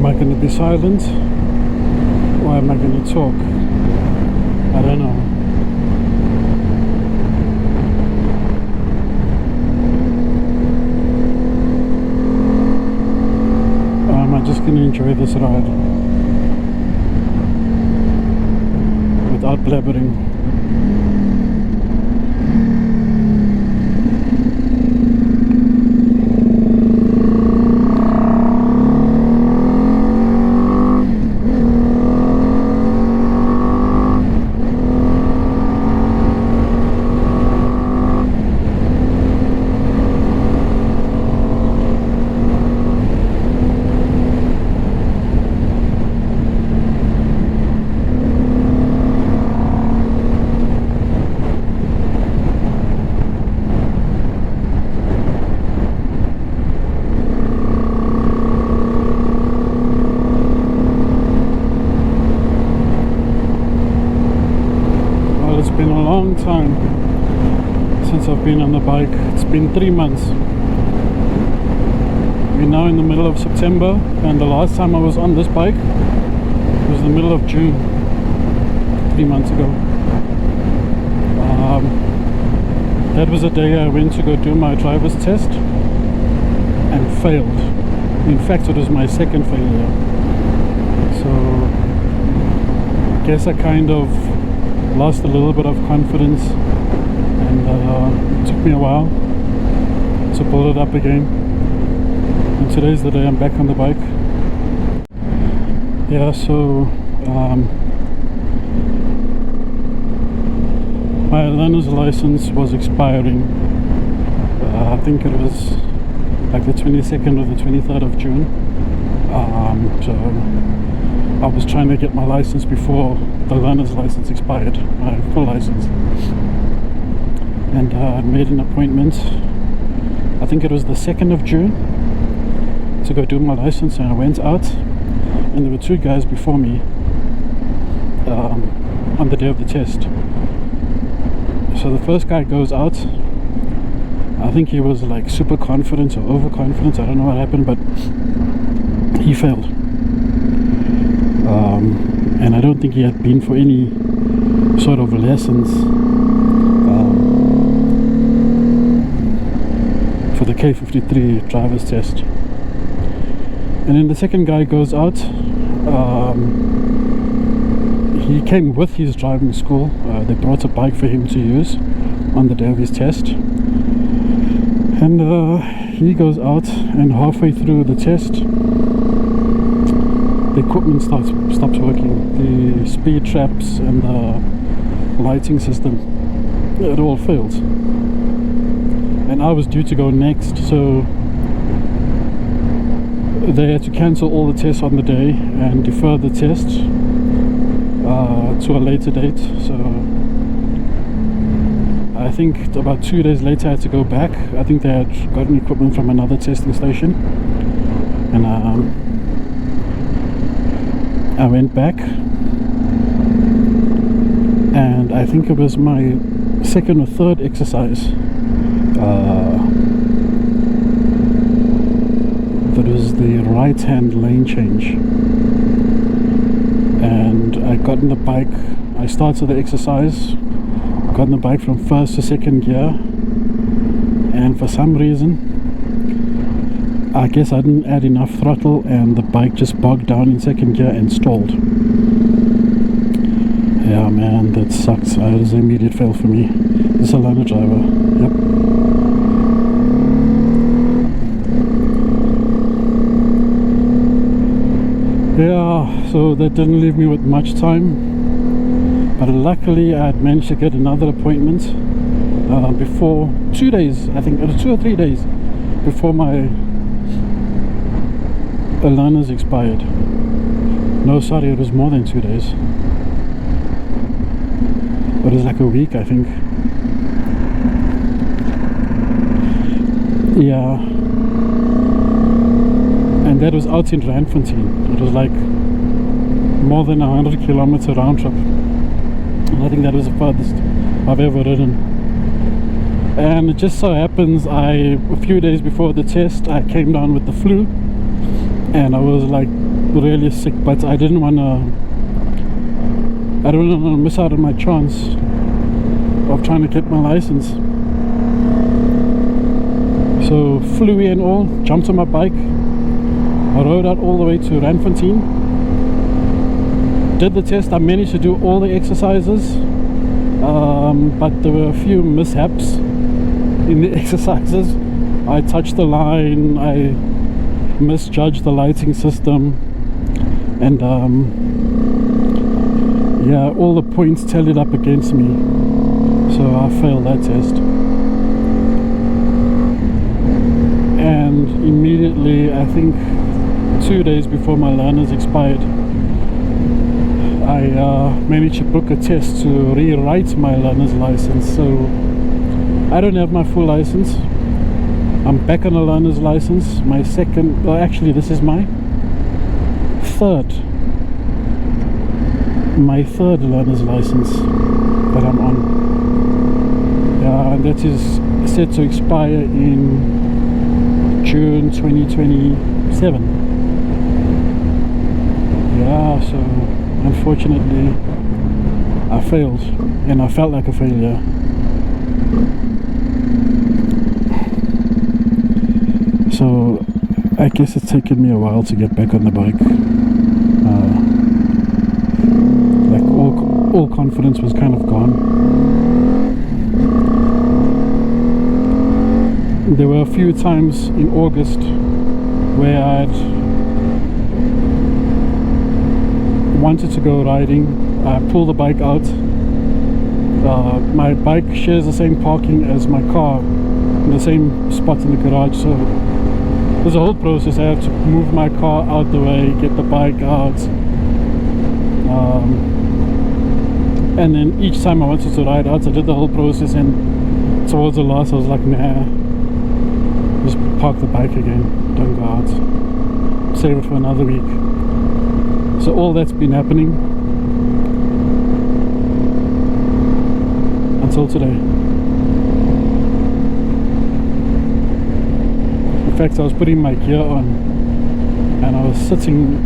Am I going to be silent or am I going to talk? I don't know. Or am I just going to enjoy this ride without blabbering? It's been a long time since I've been on the bike. It's been 3 months. We're now in the middle of September, and the last time I was on this bike was the middle of June, 3 months ago. That was the day I went to go do my driver's test and failed. In fact, it was my second failure. So I guess I kind of lost a little bit of confidence, and it took me a while to pull it up again. And today's the day I'm back on the bike. Yeah, so my learner's license was expiring. I think it was like the 22nd or the 23rd of June. So I was trying to get my license before the learner's license expired, my full license. And I made an appointment, I think it was the 2nd of June, to go do my license, and I went out, and there were two guys before me on the day of the test. So the first guy goes out. I think he was like super confident or overconfident, I don't know what happened, but he failed. And I don't think he had been for any sort of lessons for the K53 driver's test. And then the second guy goes out. He came with his driving school. They brought a bike for him to use on the day of his test. And he goes out, and halfway through the test, the equipment stops working. The speed traps and the lighting system, it all failed. And I was due to go next, so they had to cancel all the tests on the day and defer the test to a later date. So I think about 2 days later I had to go back. I think they had gotten equipment from another testing station, and I went back, and I think it was my second or third exercise that was the right hand lane change, and I got in the bike. I started the exercise, got in the bike from first to second gear, and for some reason, I guess I didn't add enough throttle, and the bike just bogged down in second gear and stalled. Yeah, man, that sucks. It was an immediate fail for me. This is a learner driver. Yep. Yeah, so that didn't leave me with much time. But luckily, I had managed to get another appointment before 2 days. I think it was 2 or 3 days before my learner's expired. No, sorry, it was more than 2 days. It was like a week, I think. Yeah. And that was out in Randfontein. It was like more than 100 kilometer round trip. And I think that was the farthest I've ever ridden. And it just so happens, a few days before the test, I came down with the flu. And I was like really sick, but I didn't want to miss out on my chance of trying to get my license. So flew in all, jumped on my bike, I rode out all the way to Randfontein, did the test. I managed to do all the exercises, but there were a few mishaps in the exercises. I touched the line, I misjudged the lighting system, and yeah, all the points tallied up against me, so I failed that test. And immediately, I think 2 days before my learners expired, I managed to book a test to rewrite my learner's license. So I don't have my full license. I'm back on a learner's license. My second, well, actually this is my third learner's license that I'm on. Yeah, and that is set to expire in June 2027. Yeah, so unfortunately I failed, and I felt like a failure. So I guess it's taken me a while to get back on the bike. Like all confidence was kind of gone. There were a few times in August where I'd wanted to go riding. I pulled the bike out. My bike shares the same parking as my car, in the same spot in the garage, so there's a whole process. I have to move my car out the way, get the bike out, and then each time I wanted to ride out, I did the whole process, and towards the last I was like, nah, just park the bike again, don't go out, save it for another week. So all that's been happening until today. In fact, I was putting my gear on and I was sitting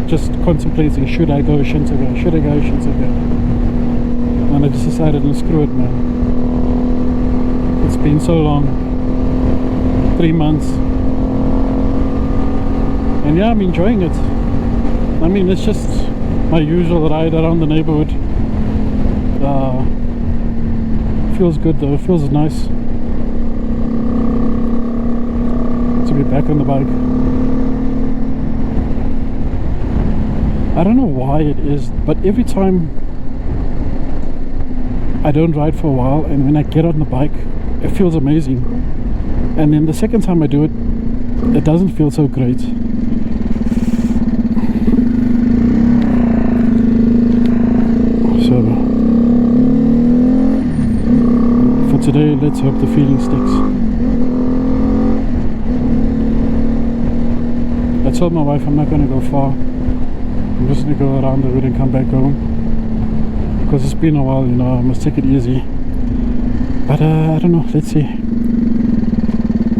just contemplating, should I go, shouldn't I go, should I go, shouldn't I go? And I just decided, no, screw it, man. It's been so long, 3 months, and yeah, I'm enjoying it. I mean, it's just my usual ride around the neighborhood. Feels good though, it feels nice to be back on the bike. I don't know why it is, but every time I don't ride for a while, and when I get on the bike, it feels amazing. And then the second time I do it, it doesn't feel so great. So for today, let's hope the feeling sticks. I told my wife I'm not going to go far. I'm just going to go around the road and come back home, because it's been a while, you know, I must take it easy. But I don't know, let's see.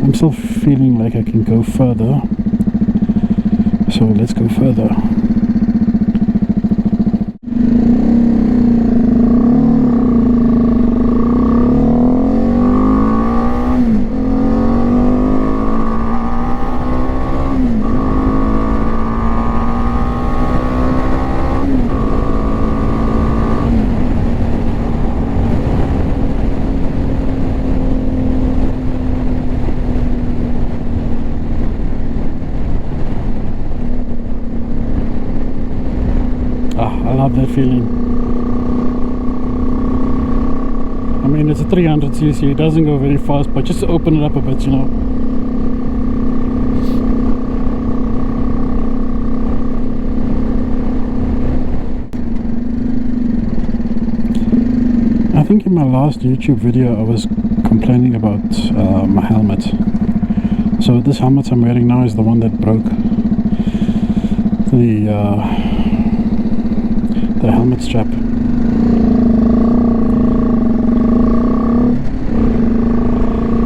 I'm still feeling like I can go further, so let's go further. I love that feeling. I mean, it's a 300cc, it doesn't go very fast, but just to open it up a bit, you know. I think in my last YouTube video I was complaining about my helmet. So this helmet I'm wearing now is the one that broke. The helmet strap.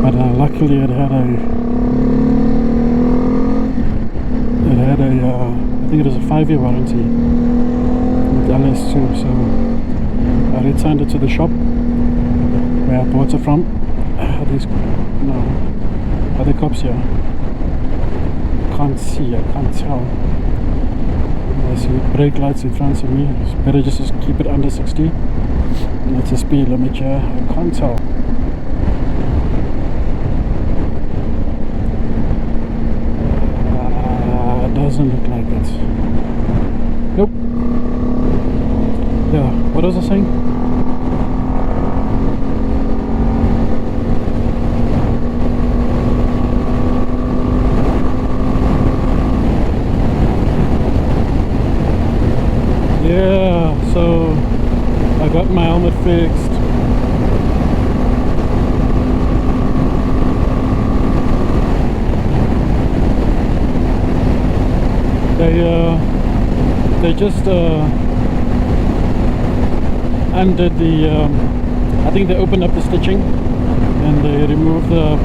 But luckily it had a I think it was a 5-year warranty with LS2. So I returned it to the shop where I bought it from. Are these, no, are the cops here? Can't see, I can't tell. I see brake lights in front of me. It's better just to keep it under 60. It's a speed limit here. I can't tell. Doesn't look like it. Nope. Yeah, what was I saying? Yeah, so I got my helmet fixed. They just undid the I think they opened up the stitching and they removed the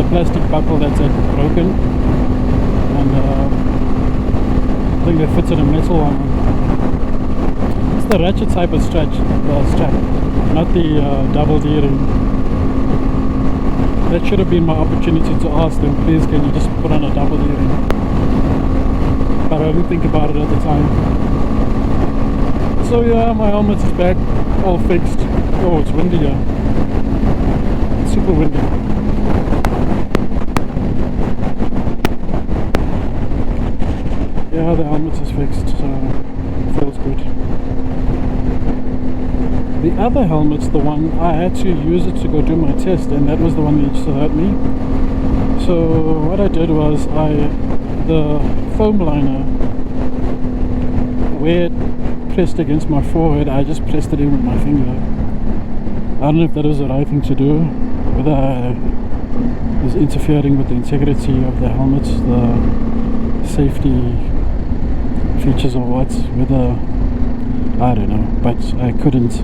plastic buckle that's broken, and I think they fitted a metal one. It's the ratchet type of strap, not the double D-ring. That should have been my opportunity to ask them, please can you just put on a double D-ring? But I didn't think about it at the time. So yeah, my helmet is back, all fixed. Oh, it's windy here. It's super windy. Yeah, the helmet is fixed, so it feels good. The other helmet's the one I had to use it to go do my test, and that was the one that used to hurt me. So what I did was the foam liner, where it pressed against my forehead, I just pressed it in with my finger. I don't know if that was the right thing to do, whether I was interfering with the integrity of the helmet, the safety features or what, whether, I don't know, but I couldn't.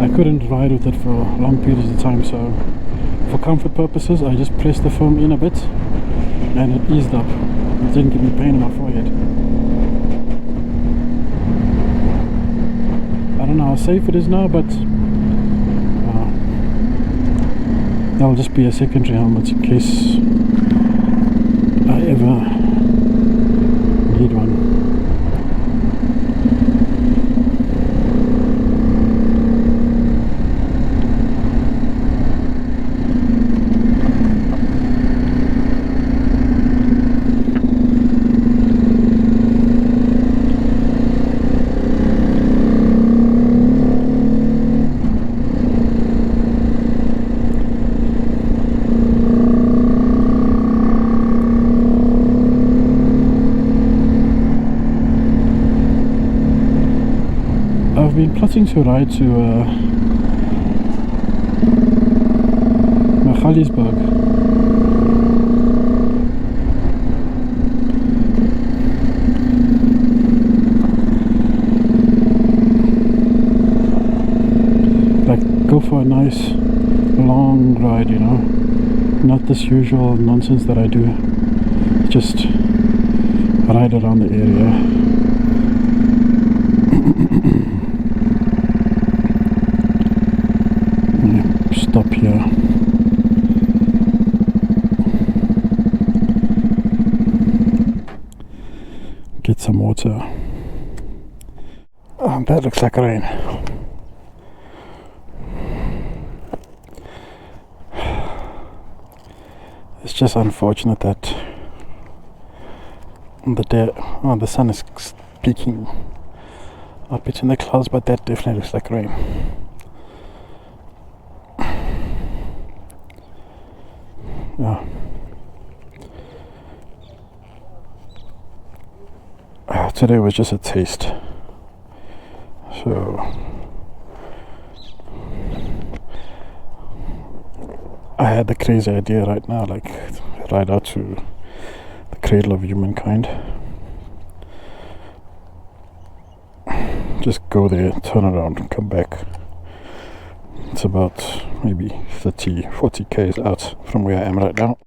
I couldn't ride with it for long periods of time, so for comfort purposes I just pressed the foam in a bit and it eased up. It didn't give me pain in my forehead. I don't know how safe it is now, but that'll just be a secondary helmet in case I ever need one. I've been plotting to ride to Magaliesberg. Like go for a nice long ride, you know, not this usual nonsense that I do. Just ride around the area. Stop here. Get some water. Oh, that looks like rain. It's just unfortunate that the sun is peeking up between the clouds, but that definitely looks like rain. Yeah. Today was just a taste. So I had the crazy idea right now, like ride out to the cradle of humankind. Just go there, turn around and come back. It's about maybe 30-40 k's out from where I am right now.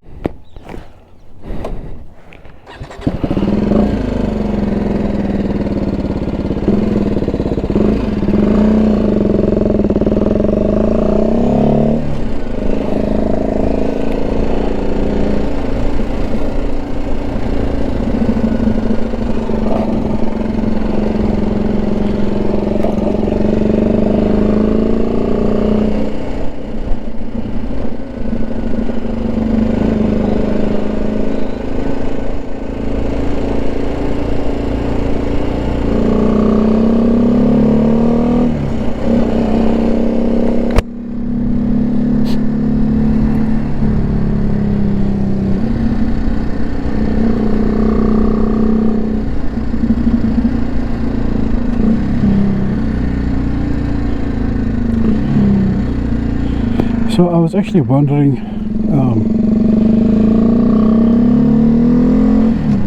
So I was actually wondering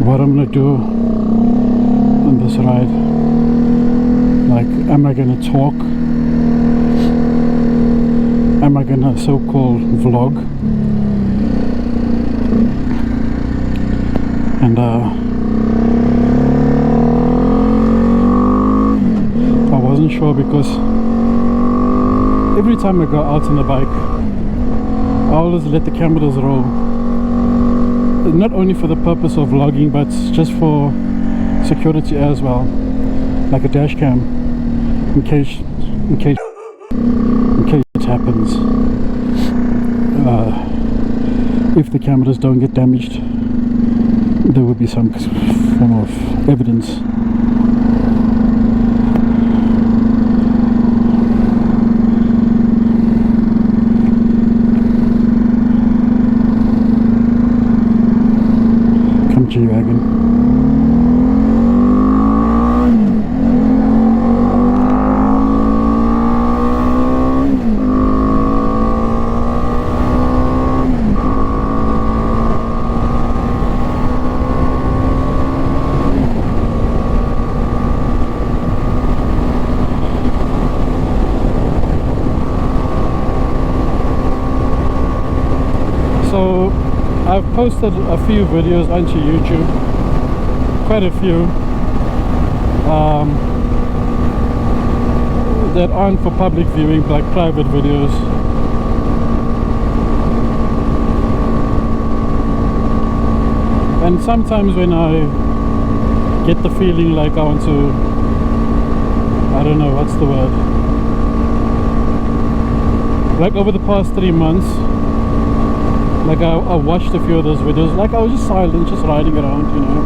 what I'm gonna do on this ride. Like, am I gonna talk? Am I gonna so-called vlog? And I wasn't sure because every time I go out on the bike, I always let the cameras roll. Not only for the purpose of vlogging, but just for security as well, like a dash cam, in case it happens. If the cameras don't get damaged, there will be some form of evidence. G-Wagon. So I've posted a few videos onto YouTube, quite a few, that aren't for public viewing, like private videos. And sometimes when I get the feeling like I want to, I don't know, what's the word, like over the past 3 months, like I watched a few of those videos, like I was just silent, just riding around, you know,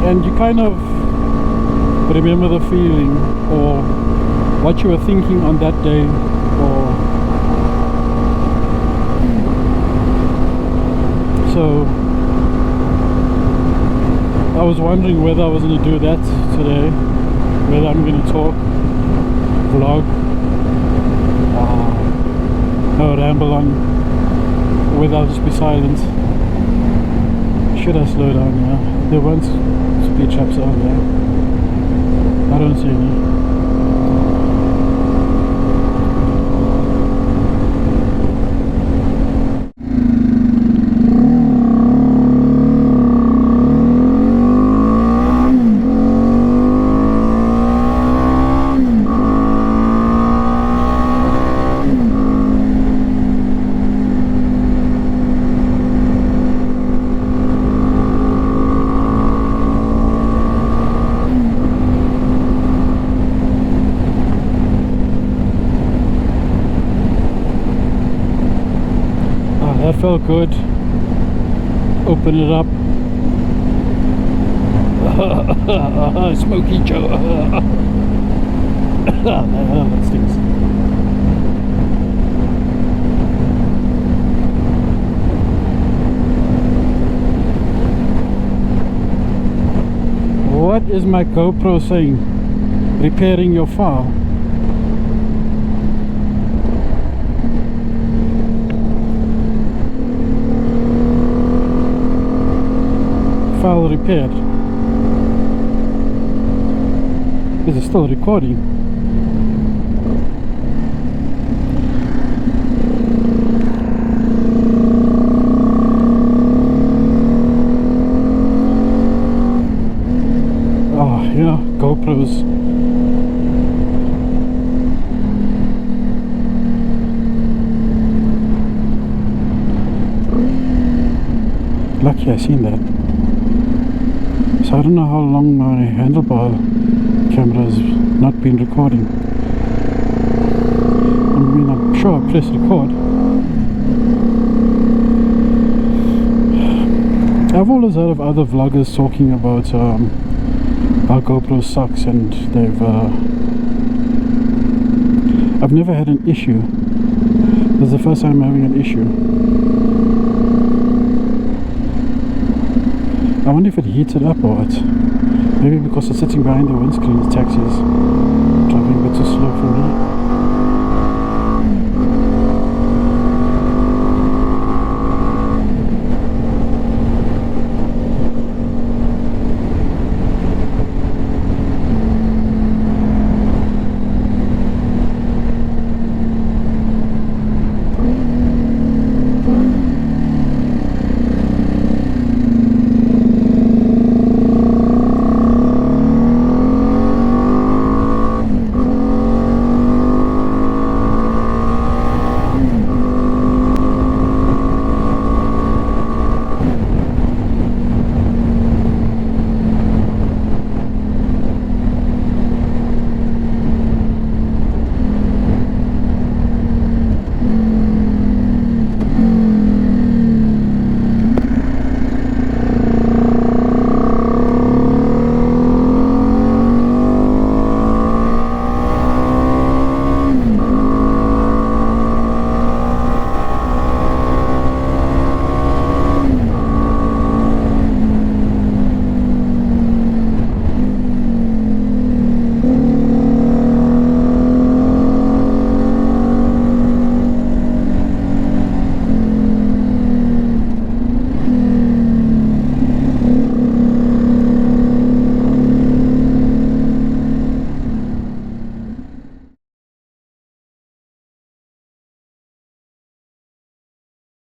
and you kind of remember the feeling or what you were thinking on that day, or so I was wondering whether I was going to do that today, whether I'm going to talk, vlog, or ramble on, whether I'll just be silent. Should I slow down? Yeah, there weren't speed traps over there. I don't see any. That felt good. Open it up. Smoky Joe. That stinks. What is my GoPro saying? Repairing your file. File repaired. Is it still recording? lucky I seen that. So I don't know how long my handlebar camera has not been recording. I mean, I'm sure I pressed record. I've always heard of other vloggers talking about how GoPro sucks, and I've never had an issue. This is the first time I'm having an issue. I wonder if it heats it up or what. Maybe because it's sitting behind the windscreen, the taxi's driving a bit too slow for me.